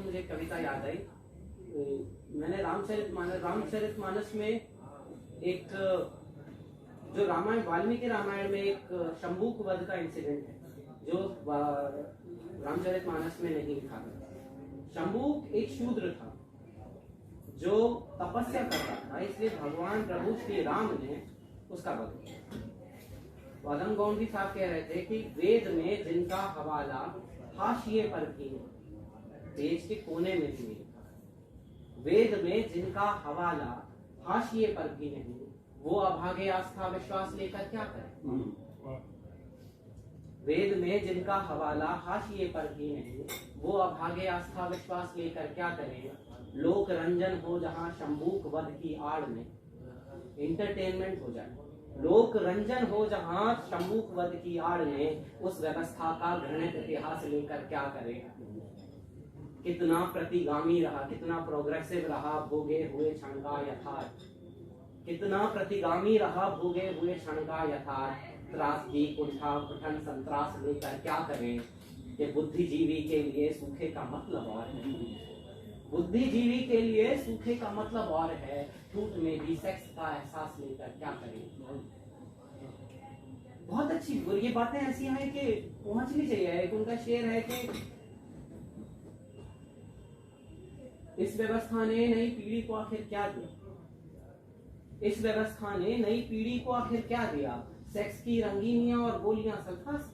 मुझे एक कविता याद आई। मैंने रामचरितमानस में एक जो रामायण वाल्मीकि रामायण में एक शंबुक वध का इंसिडेंट है जो रामचरितमानस में नहीं लिखा गया। शंबुक एक शूद्र था जो तपस्या कर रहा था, इसलिए भगवान प्रभु श्री राम ने उसका वध किया। वादम गौंडी साहब कह रहे थे कि वेद में जिनका हवाला हाशिए पर भी, पेज के कोने में भी नहीं, वेद में जिनका हवाला हाशिए पर भी नहीं, वो अभागे आस्था विश्वास लेकर क्या करें। वेद में जिनका हवाला हाशिए पर भी नहीं, वो अभागे आस्था विश्वास लेकर क्या करें। लोक रंजन हो जहां शंबुक वध की आड़ में, इंटरटेनमेंट हो जाए। लोक रंजन हो जहां शंबुक वध की आड़ में, उस व्यवस्था का घृणित इतिहास लेकर क्या करें। कितना प्रतिगामी रहा, कितना प्रोग्रेसिव रहा भोगे हुए क्षण का यथार्थ, कितना प्रतिगामी रहा भोगे हुए क्षण का यथार्थ। त्रासदी कुंठा पठन संतरास लेकर क्या करें। कि बुद्धिजीवी के लिए सूखे का मतलब और है, बुद्धिजीवी के लिए सूखे का मतलब और है। झूठ में भी सेक्स का एहसास लेकर क्या करें। बहुत अच्छी, ये बातें ऐसी हैं कि पहुंचनी चाहिए। एक उनका शेर है कि इस व्यवस्था ने नई पीढ़ी को आखिर क्या दिया, इस व्यवस्था ने नई पीढ़ी को आखिर क्या दिया। सेक्स की रंगीनियां और बोलियां सल्फास।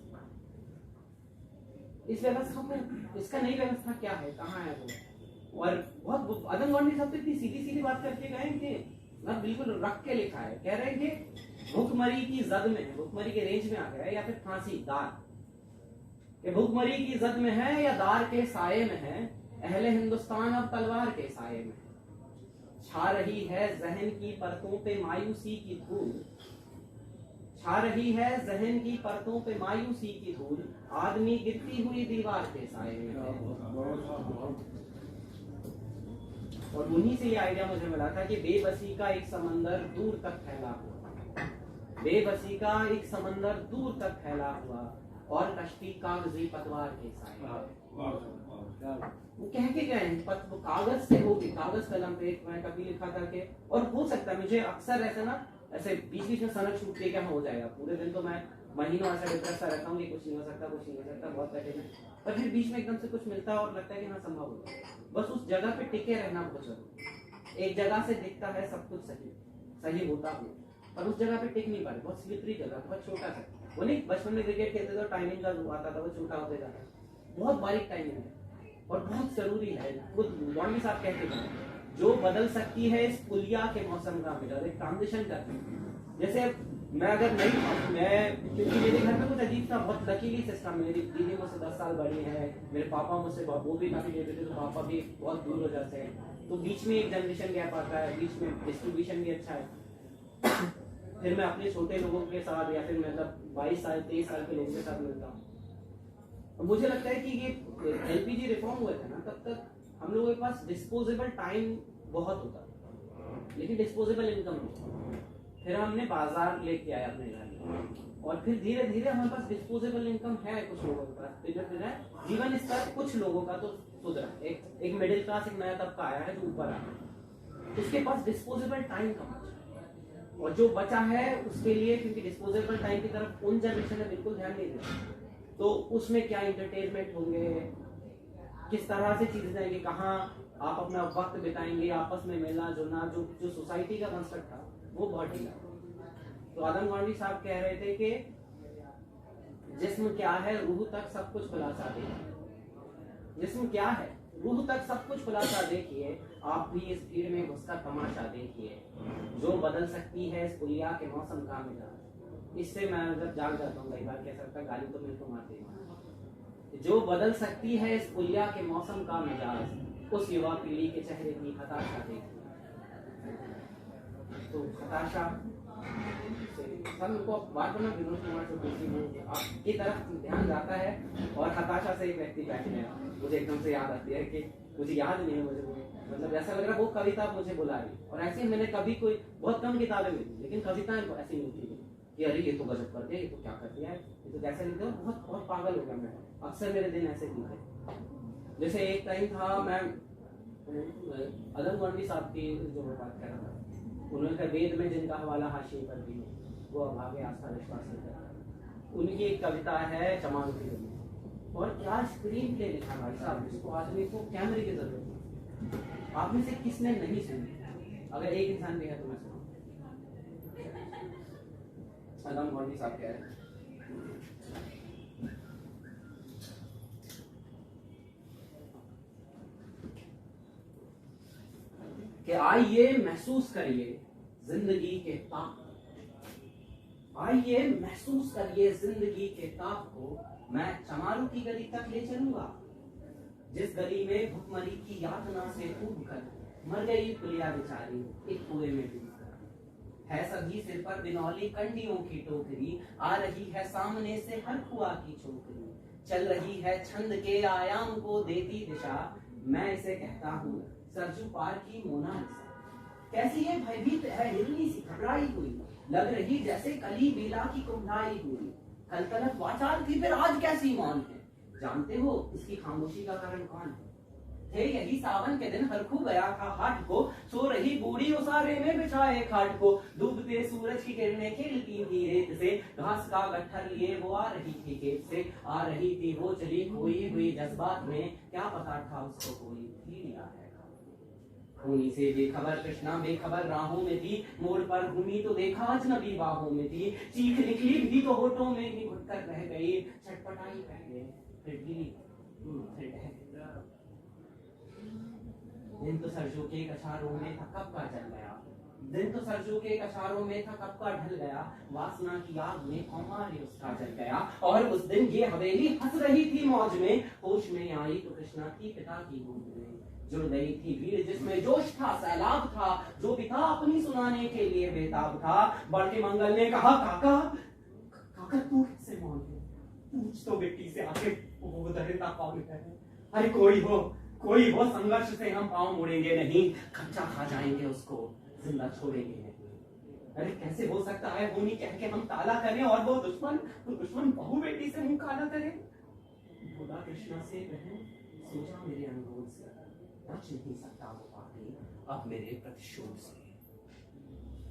इस व्यवस्था को, इसका नई व्यवस्था क्या है, कहाँ है वो। और बहुत अदम गौंडी साहब तो इतनी सीधी सीधी बात करके गए कि ना बिल्कुल रख के लिखा है। कह रहे हैं कि भूखमरी की जद में है, भूखमरी के रेंज में आ गया है, या फिर फांसी दार। भूखमरी की जद में है या दार के साये में है, अहले हिंदुस्तान अब तलवार के साये में। छा रही है जहन की परतों पे मायूसी की धूल, छा रही है जहन की परतों पे मायूसी की धूल। आदमी गिरती हुई दीवार के साये में। और उन्हीं से ये आइडिया मुझे मिला था कि बेबसी का एक समंदर दूर तक फैला हुआ, बेबसी का एक समंदर दूर तक फैला हुआ, और कश्ती कागजी पतवार के साये। वो कह के गए कागज से होगी, कागज कलम पे। मैं कभी लिखा था कि, और हो सकता है मुझे अक्सर ऐसे ना, ऐसे बीच बीच में सनक छूटती है क्या हो जाएगा। पूरे दिन तो मैं महीनों ऐसा डिप्रेस सा रहता हूँ कि कुछ नहीं हो सकता, कुछ नहीं हो सकता, बहुत कठिन है। पर फिर बीच में एकदम से कुछ मिलता है और लगता है कि हाँ संभव होगा। बस उस जगह पे टिके रहना बहुत जरूरी। एक जगह से दिखता है सब कुछ सही सही होता हो, पर उस जगह पे टिक नहीं पाए। बहुत स्लिपरी जगह, बहुत छोटा सा। वो नहीं, बचपन में क्रिकेट खेलते तो टाइमिंग का आता था, वो छोटा होते जाता है। बहुत बारीक टाइमिंग है और बहुत जरूरी है। खुद गौंडी साहब कहते हैं जो बदल सकती है इस पुलिया के मौसम का मिजाज, एक ट्रांजिशन करते हैं। जैसे मैं अगर नहीं, मैं क्योंकि मेरे घर में कुछ अजीब सा, बहुत लकीली सिस्टम। मेरी दीदी मुझसे 10 साल बड़ी है, मेरे पापा मुझसे, वो भी काफी लेते थे तो पापा भी बहुत दूर हो जाते हैं, तो बीच में एक जनरेशन गैप आता है, बीच में डिस्ट्रीब्यूशन भी अच्छा है। फिर मैं अपने छोटे लोगों के साथ या फिर मतलब 22 साल 23 साल के लोगों के साथ मिलता हूँ। मुझे लगता है कि ये एलपीजी रिफॉर्म हुए थे ना, तब तक हम लोगों के पास डिस्पोजेबल टाइम बहुत होता, लेकिन डिस्पोजेबल इनकम नहीं। फिर हमने बाजार लेके आया अपने घर में, और फिर धीरे धीरे हमारे पास डिस्पोजेबल इनकम है कुछ लोगों के पास। फिर जीवन स्तर कुछ लोगों का तो सुधरा, एक मिडिल क्लास, एक नया तबका आया है जो ऊपर आ रहा है, उसके पास डिस्पोजेबल टाइम कम है। और जो बचा है उसके लिए, क्योंकि डिस्पोजेबल टाइम की तरफ उन जनरेशन ने बिल्कुल ध्यान नहीं दिया, तो उसमें क्या इंटरटेनमेंट होंगे, किस तरह से चीजें जाएंगी, कहाँ आप अपना वक्त बिताएंगे, आपस में मिलना जुलना, जो सोसाइटी का कंसेप्ट था वो बहुत ढीला। तो आदम गौंडी साहब कह रहे थे कि जिस्म क्या है रूह तक सब कुछ खुलासा देखिए। जिस्म क्या है रूह तक सब कुछ खुलासा देखिए, आप भी इस भीड़ में घुसकर तमाशा देखिए। जो बदल सकती है इस पुलिया के मौसम का मिजाज। इससे मैं जब जाग जाता हूँ कई बार, कैसा लगता है गाली तो मेरे को मारते हैं। जो बदल सकती है इस पुलिया के मौसम का मिजाज, उस युवा पीढ़ी के चेहरे की हताशा देखिए। तो हताशा सर उनको बात करना, विनोद कुमार चौधरी आपकी तरफ ध्यान जाता है, और हताशा से एक व्यक्ति बैठे हैं, मुझे एकदम से याद आती है कि मुझे याद नहीं है, मुझे मतलब ऐसा लग रहा है वो कविता मुझे बुला रही। और ऐसे मैंने कभी कोई बहुत कम किताबें मिली, लेकिन कविताएं ऐसी नहीं थी कि अरे ये तो गजब कर दिया, ये तो क्या कर दिया है, ये तो कैसे लिखते हो, बहुत बहुत पागल हो गया मैं। अक्सर मेरे दिन ऐसे बीते। जैसे एक टाइम था, मैं अदम गौंडी साहब की जो बात कर रहा था, उन्होंने कहा वेद में जिनका हवाला हाशिए पर भी है वो अभागे आस्था विश्वास नहीं करता। उनकी एक कविता है चमार की गली, और क्या स्क्रीन प्ले लिखा भाई साहब, जिसको आदमी को कैमरे की जरूरत है। आप में से किसने नहीं सुनी? अगर एक इंसान भी है तो मैं सुनाऊं। अदम गौंडी साहब कह रहे हैं कि आइए महसूस करिए जिंदगी के ताप, आइए महसूस करिए जिंदगी के ताप को, मैं चमारू की गली तक ले चलूंगा, जिस गली में भुखमरी की यातना से डूब कर मर गई पुलिया बेचारी एक कुएं में डूबकर। है सभी सिर पर बिनौली कंडियों की टोकरी, आ रही है सामने से हर खुआ की छोकरी, चल रही है छंद के आयाम को देती दिशा, मैं इसे कहता हूँ सरजू पार की मोनालिसा। कैसी है भयभीत है हिरनी सी घबराई हुई, लग रही जैसे कली बेला की कुम्हाई हुई, कल तलक वाचाल थी फिर आज कैसी मौन है, जानते हो इसकी खामोशी का कारण कौन है? थे यही सावन के दिन हरखू गया था हाट को, सो रही बूढ़ी उसारे में बिछाए खाट को, डूबते सूरज की किरणें खेलती थी रेत से, घास का गट्ठर लिए वो आ रही थी खेत से, आ रही थी वो चली खोई हुई जज्बात में, क्या पता था उसको कोई भी लिया है। खूनी से बेखबर कृष्णा बेखबर राहों में थी, मोड़ पर घूमी तो देखा अजनबी बाहों में थी, चीख निकली भी तो होठों में ही घुटकर रह गई, छटपटाई पहले फिर गिरी फिर ढह गई। दिन तो सरजू के कछारों में था कब का जल गया, दिन तो सरजू के कछारों में था कब का ढल गया, वासना की आग में औमार्य उसका जल गया, और उस दिन ये हवेली हंस रही थी मौज में, होश में आई तो कृष्णा की पिता की गोद में, जुड़ गई थी भीड़ जिसमें जोश था सैलाब था, जो पिता अपनी सुनाने के लिए बेताब था। बढ़ते मंगल ने कहा काका काका तू कैसे मौन है, पूछ तो बेटी से आके वो दरिद्र कौन है। अरे कोई हो संघर्ष से हम पांव मोड़ेंगे नहीं, कच्चा खा जाएंगे उसको जिंदा छोड़ेंगे नहीं। अरे कैसे हो सकता है होनी कह के हम ताला करें और वो दुश्मन बहू बेटी से मुंह काला करे। बोला कृष्णा से बहन सोचा मेरे अनुरोध से, बच नहीं सकता वो पापी अब मेरे प्रतिशोध से।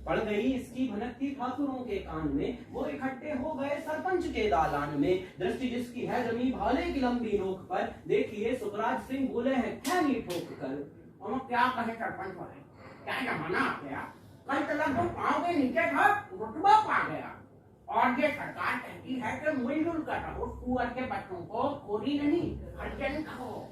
पड़ गई इसकी भनकती ठाकुरों के कान में, वो इकट्ठे हो गए सरपंच के दालान में, दृष्टि जिसकी है जमी भाले की लंबी नोक पर, देखिए सुखराज सिंह बोले हैं खैनी ठोक कर। और क्या कहे सरपंच वाले, क्या जमाना आ गया, कल तक तो पांव के नीचे था रुतबा पा गया, और ये सरकार कहती है कि मिलजुल कर रहो, कुंवर के बच्चों को खोरी नहीं हरजन खाओ।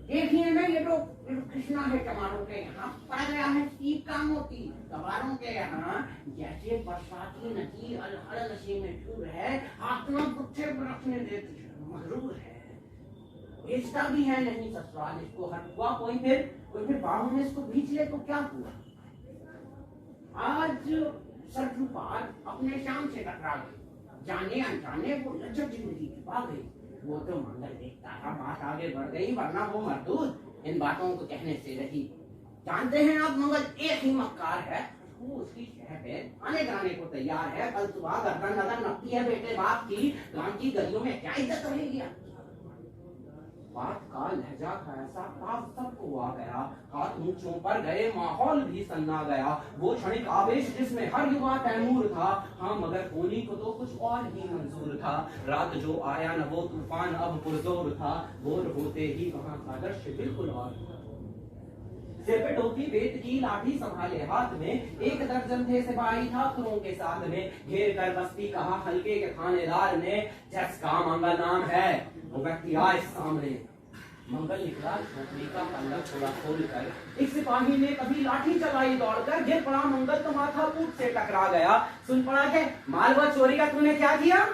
देखिए ना ये तो कृष्णा है चमारों के यहाँ पड़ गया है सीप का मोती, गवारों के यहाँ जैसे बरसाती नदी अलहड़ नशे में चूर है, आत्मा गुच्छे रखने देती मजरूर है, बेचता भी है नहीं ससुराल इसको, हटुआ कोई फिर बाहों में इसको बीच ले तो क्या हुआ। आज सरजू पार अपने शाम से टकरा गई, जाने अनजाने वो लज्जत जिंदगी की पा गई। वो तो मंगल देखता था बात आगे बढ़ गई, वरना वो मरदूद इन बातों को कहने से रही। जानते हैं आप मंगल एक ही मक्कार है, वो उसकी शह पे आने जाने को तैयार है, कल सुबह गर्दन नजर नपती है बेटे बाप की, गांव की गलियों में क्या इज्जत रहेगी। बात का लहजा का ऐसा ताप सबको आ गया, हाथ ऊंचों पर गए माहौल भी सन्ना गया, वो क्षणिक आवेश जिसमें हर युवा तैमूर था, हाँ मगर होनी को तो कुछ और ही मंजूर था। रात जो आया न वो तूफान अब पुरजोर था, भोर होते ही वहां का दृश्य बिल्कुल और सिर पे टोपी बेत की लाठी संभाले हाथ में, एक दर्जन थे सिपाही ठाकुरों के साथ में, घेर कर बस्ती कहा हल्के के थानेदार ने, जिसका मंगल नाम है वो व्यक्ति आए सामने। मंगल निकला झोपड़ी का पल्ला थोड़ा खोल कर, एक सिपाही ने कभी लाठी चलाई दौड़कर, गिर पड़ा मंगल तो माथा कूट से टकरा गया। सुन पड़ा के माल व चोरी का तूने क्या किया,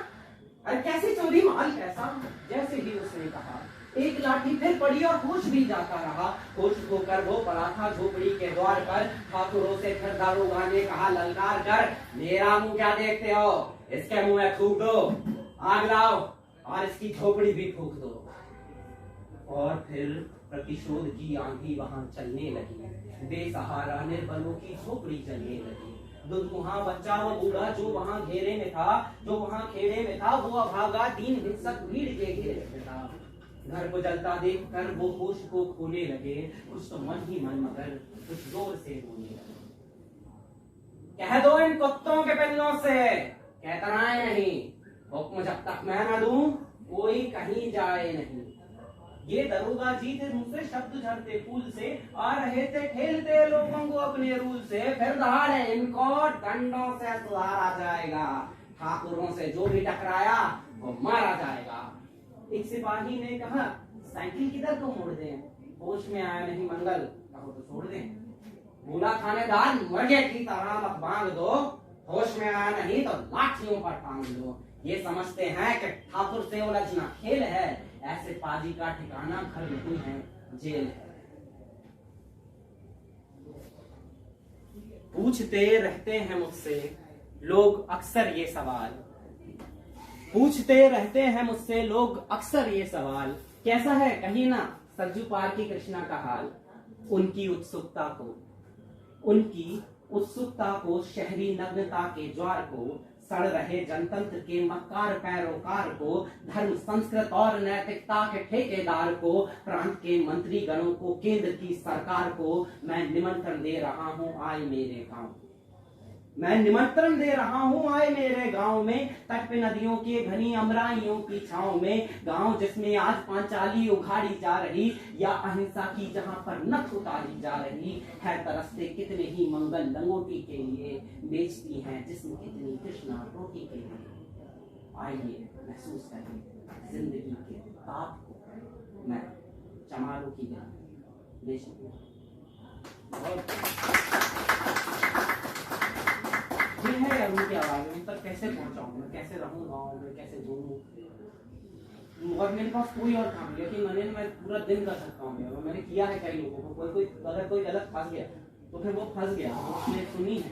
अरे कैसी चोरी माल कैसा। जैसे ही उसने कहा एक लाठी फिर पड़ी और होश भी जाता रहा, होश होकर वो पड़ा था झोपड़ी के द्वार पर। ठाकुरों से फिर दारोगा ने कहा ललकार कर, मेरा मुंह क्या देखते हो, इसके मुंह में थूक दो, आग लाओ और इसकी झोपड़ी भी फूक दो। और फिर प्रतिशोध की आंधी वहां चलने लगी, बेसहारा निर्बलों की झोपड़ी जलने लगी। दुधमुहा बच्चा वो बूढ़ा जो वहां घेरे में था, जो वहां खेड़े में था, वो अभागा दीन हिंसक भीड़ के घेरे में था। घर को जलता देख कर वो होश को खोने लगे, कुछ तो मन ही मन मगर कुछ जोर से रोने लगे। कह दो इन कुत्तों के पिल्लों से कहतराए नहीं, हुक्म जब तक मैं न दूं कोई कहीं जाए नहीं। ये दरोगा जी थे मुझसे शब्द झड़ते फूल से, आ रहे थे ठेलते लोगों को अपने रूल से। फिर दहाड़े इनको डंडों से सुधारा जाएगा, ठाकुरों से जो भी टकराया वो मारा जाएगा। एक सिपाही ने कहा साइकिल किधर को मोड़ दें, होश में आया नहीं मंगल, कहो तो छोड़ दें। बोला थानेदार मुर्गे की तरह मत बांध दो, होश में आया नहीं तो लाठियों पर टांग दो। ये समझते हैं कि ठाकुर से उलझना खेल है, ऐसे पाजी का ठिकाना घर नहीं है जेल है। पूछते रहते हैं मुझसे लोग अक्सर ये सवाल, पूछते रहते हैं मुझसे लोग अक्सर ये सवाल, कैसा है कहीं ना सरजू पार की कृष्णा का हाल। उनकी उत्सुकता को शहरी नग्नता के ज्वार को, सड़ रहे जनतंत्र के मक्कार पैरोकार को, धर्म संस्कृत और नैतिकता के ठेकेदार को, प्रांत के मंत्री गणों को, केंद्र की सरकार को मैं निमंत्रण दे रहा हूं आए मेरे गांव। मैं निमंत्रण दे रहा हूं आए मेरे गांव में, तट पे नदियों की घनी अमराइयों की छांव में। गांव जिसमें आज पांचाली उघाड़ी जा रही, या अहिंसा की जहां पर नख उतारी जा रही है। तरसते कितने ही मंगल लंगोटी के लिए, बेचती हैं जिस्म कितनी कृष्णा रोटी के लिए। आइए महसूस करें जिंदगी के ताप को, मैं चमारों की बेचती हूँ। है या उनकी आवाज उन तक कैसे पहुंचाऊं, मैं कैसे रहूं गाँव में, कैसे घूमूं। और मेरे पास कोई और काम नहीं कि मैं पूरा दिन कर सकता हूँ। मैंने किया है कई लोगों को, अगर कोई गलत फंस गया तो फिर वो फंस गया, उसने सुनी है।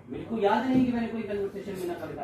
मेरे को याद नहीं कि मैंने कोई कन्वर्सेशन में ना कविता